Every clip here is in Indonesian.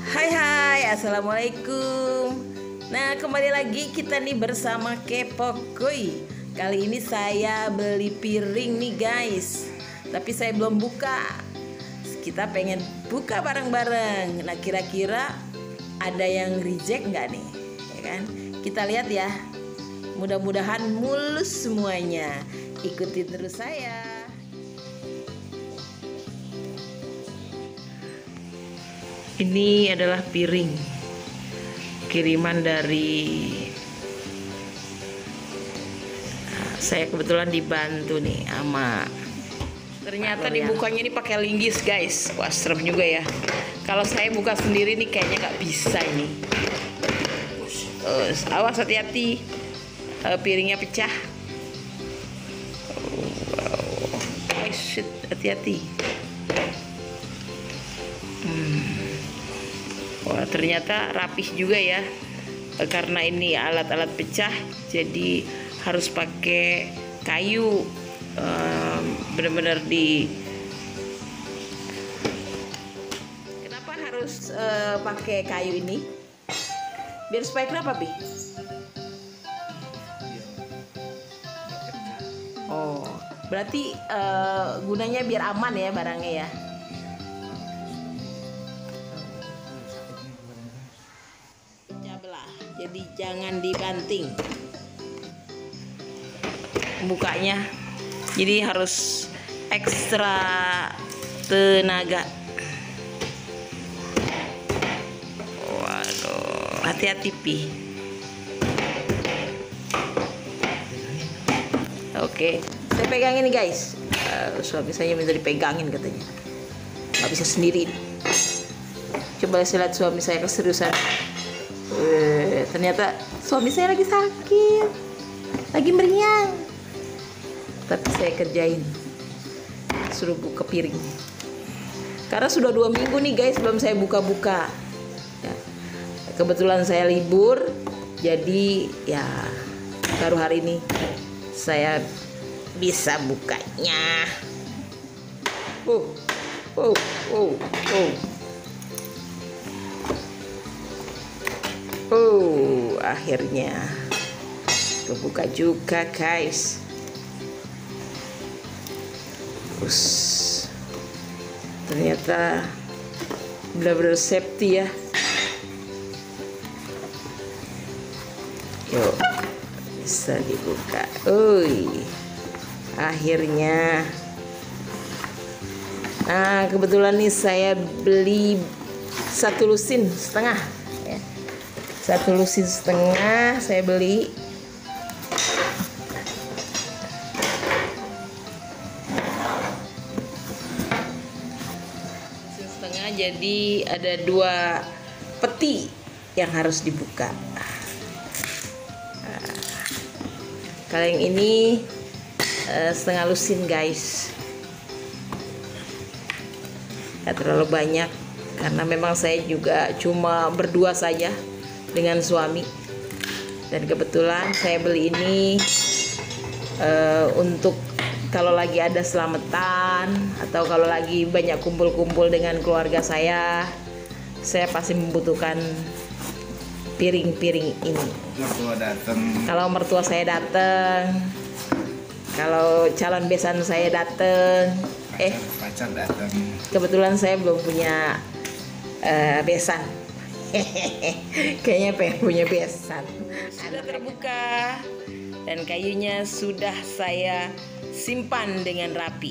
Hai, assalamualaikum. Nah, kembali lagi kita nih bersama Kepokoy. Kali ini saya beli piring nih guys, tapi saya belum buka. Kita pengen buka bareng-bareng. Nah, kira-kira ada yang reject nggak nih? Ya kan? Kita lihat ya. Mudah-mudahan mulus semuanya. Ikutin terus saya. Ini adalah piring kiriman dari saya, kebetulan dibantu nih sama, ternyata dibukanya ini pakai linggis guys. Wah, serem juga ya. Kalau saya buka sendiri nih kayaknya nggak bisa ini. Awas, hati-hati, piringnya pecah. Wow. Shit, hati-hati. Wah, ternyata rapih juga ya. Karena ini alat-alat pecah, jadi harus pakai kayu. Benar-benar Kenapa harus pakai kayu ini? Biar supaya kenapa, Bi? Oh, berarti gunanya biar aman ya barangnya ya. Jadi jangan dibanting bukanya, jadi harus ekstra tenaga. Waduh, hati-hati Pi. Oke, saya pegangin nih guys. Suami saya minta dipegangin katanya, nggak bisa sendiri. Coba saya lihat suami saya keseriusan. Ternyata suami saya lagi sakit, lagi meriang, tapi saya kerjain, suruh buka piring. Karena sudah 2 minggu nih guys belum saya buka-buka ya. Kebetulan saya libur, jadi ya baru hari ini saya bisa bukanya. Akhirnya kebuka juga guys. Ternyata benar-benar safety ya. Yuk, bisa dibuka. Akhirnya. Nah, kebetulan nih saya beli 1 lusin setengah. 1 lusin setengah saya beli. Lusin setengah, jadi ada 2 peti yang harus dibuka. Kalau yang ini setengah lusin guys, gak terlalu banyak karena memang saya juga cuma berdua saja dengan suami, dan kebetulan saya beli ini untuk kalau lagi ada selamatan atau kalau lagi banyak kumpul-kumpul dengan keluarga saya pasti membutuhkan piring-piring ini. Kalau mertua saya datang, kalau calon besan saya datang, pacar datang. Kebetulan saya belum punya besan. Kayaknya pengen punya besan. Sudah terbuka dan kayunya sudah saya simpan dengan rapi.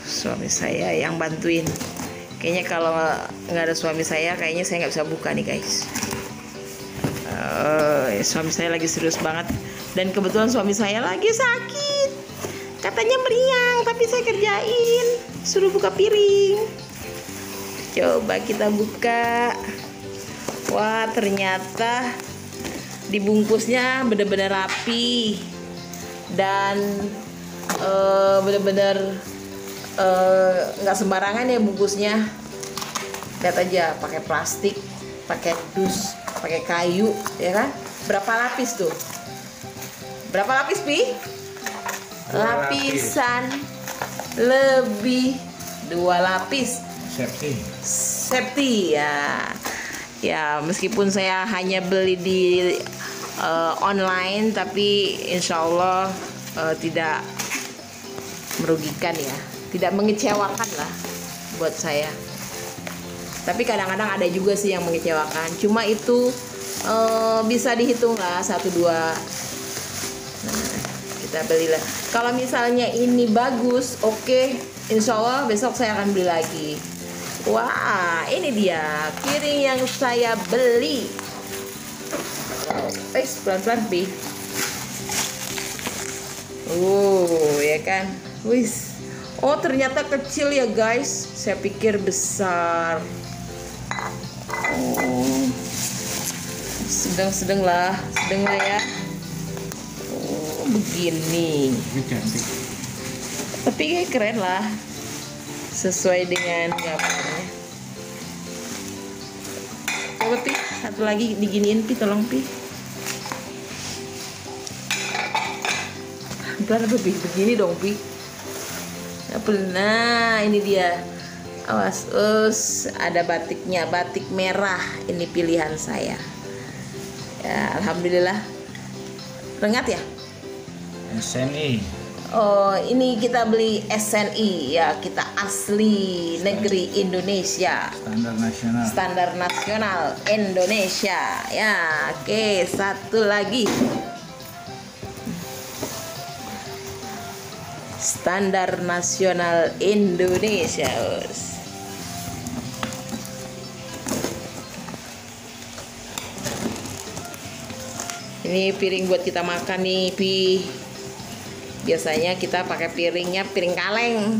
Suami saya yang bantuin. Kayaknya kalau nggak ada suami saya, kayaknya saya nggak bisa buka nih guys. Suami saya lagi serius banget, dan kebetulan suami saya lagi sakit. Katanya meriang, tapi saya kerjain, suruh buka piring. Coba kita buka. Wah, ternyata dibungkusnya bener-bener rapi dan bener-bener nggak sembarangan ya bungkusnya. Lihat aja, pakai plastik, pakai dus, pakai kayu, ya kan? Berapa lapis tuh? Berapa lapis, Pi? Lapisan lebih 2 lapis. Safety. safety ya. Ya, meskipun saya hanya beli di online, tapi insya Allah tidak merugikan ya, tidak mengecewakan lah buat saya. Tapi kadang-kadang ada juga sih yang mengecewakan. Cuma itu bisa dihitung lah 1-2. Nah, kita belilah. Kalau misalnya ini bagus, oke, insya Allah besok saya akan beli lagi. Wah, ini dia piring yang saya beli. Pelan-pelan, Pi. Ya kan. Wis. Oh, ternyata kecil ya, guys. Saya pikir besar. Oh. Sedang lah ya. Oh, begini. Cantik. Tapi kayak keren lah. Sesuai dengan gambarnya. Coba Pi, satu lagi diginiin Pi, tolong Pi. Pelan Pi, begini dong Pi. Nah, ini dia. Awas, ada batiknya, batik merah. Ini pilihan saya. Ya, alhamdulillah. Rengat ya? SNI. Oh, ini kita beli SNI ya, kita asli negeri Indonesia. Standar nasional. Standar nasional Indonesia. Ya, oke, satu lagi. Standar nasional Indonesia. Ini piring buat kita makan nih, Pi. Biasanya kita pakai piringnya piring kaleng.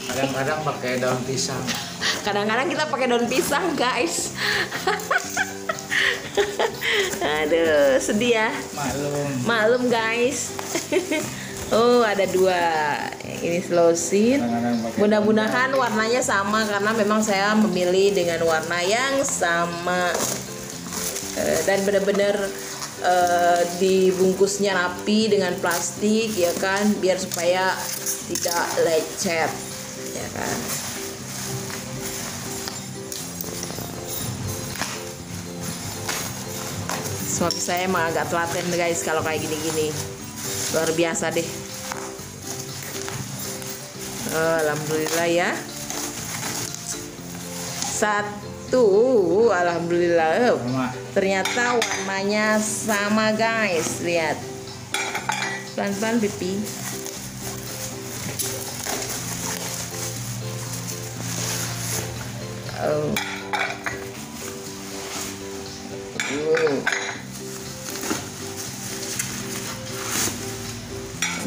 Kadang-kadang pakai daun pisang. Kadang-kadang kita pakai daun pisang, guys. Aduh, sedih ya. Maklum, guys. Oh, ada 2. Ini Slowsin. Mudah-mudahan warnanya sama karena memang saya memilih dengan warna yang sama. Dan benar-benar dibungkusnya rapi dengan plastik ya kan, biar supaya tidak lecet ya kan. Suami saya emang agak telaten guys kalau kayak gini-gini, luar biasa deh. Alhamdulillah ya. 1, alhamdulillah. Ternyata warnanya sama guys, lihat. Pelan-pelan Pipi. Oh.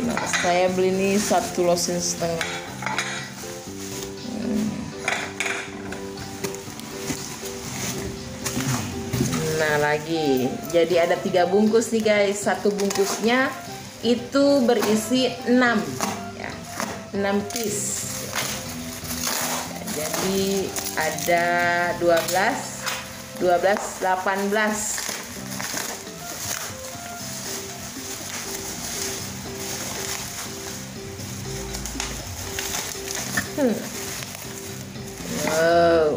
Nah, saya beli ini 1,5 losin. Nah, lagi. Jadi ada 3 bungkus nih guys. 1 bungkusnya itu berisi 6 ya. 6 piece. Jadi ada 12, 18.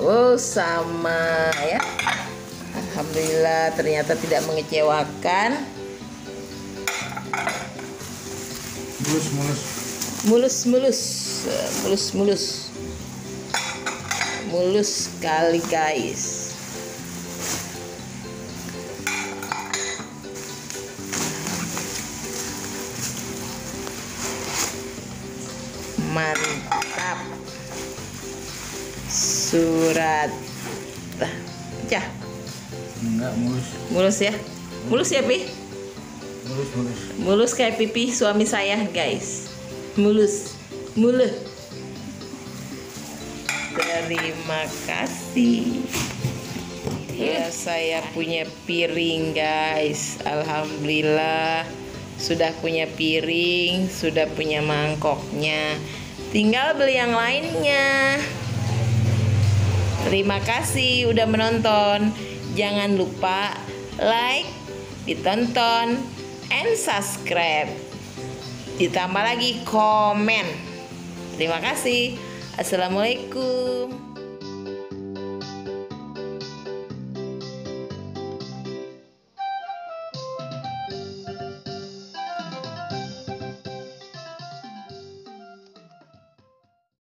Oh, sama ya. Alhamdulillah, ternyata tidak mengecewakan. Mulus sekali guys. Mantap. Surat pecah. Enggak, mulus ya. Mulus ya Pi. Mulus kayak pipi suami saya guys. Mulus. Terima kasih. Ya, saya punya piring guys. Alhamdulillah sudah punya piring, sudah punya mangkoknya. Tinggal beli yang lainnya. Terima kasih udah menonton. Jangan lupa like, ditonton, and subscribe. Ditambah lagi komen. Terima kasih. Assalamualaikum.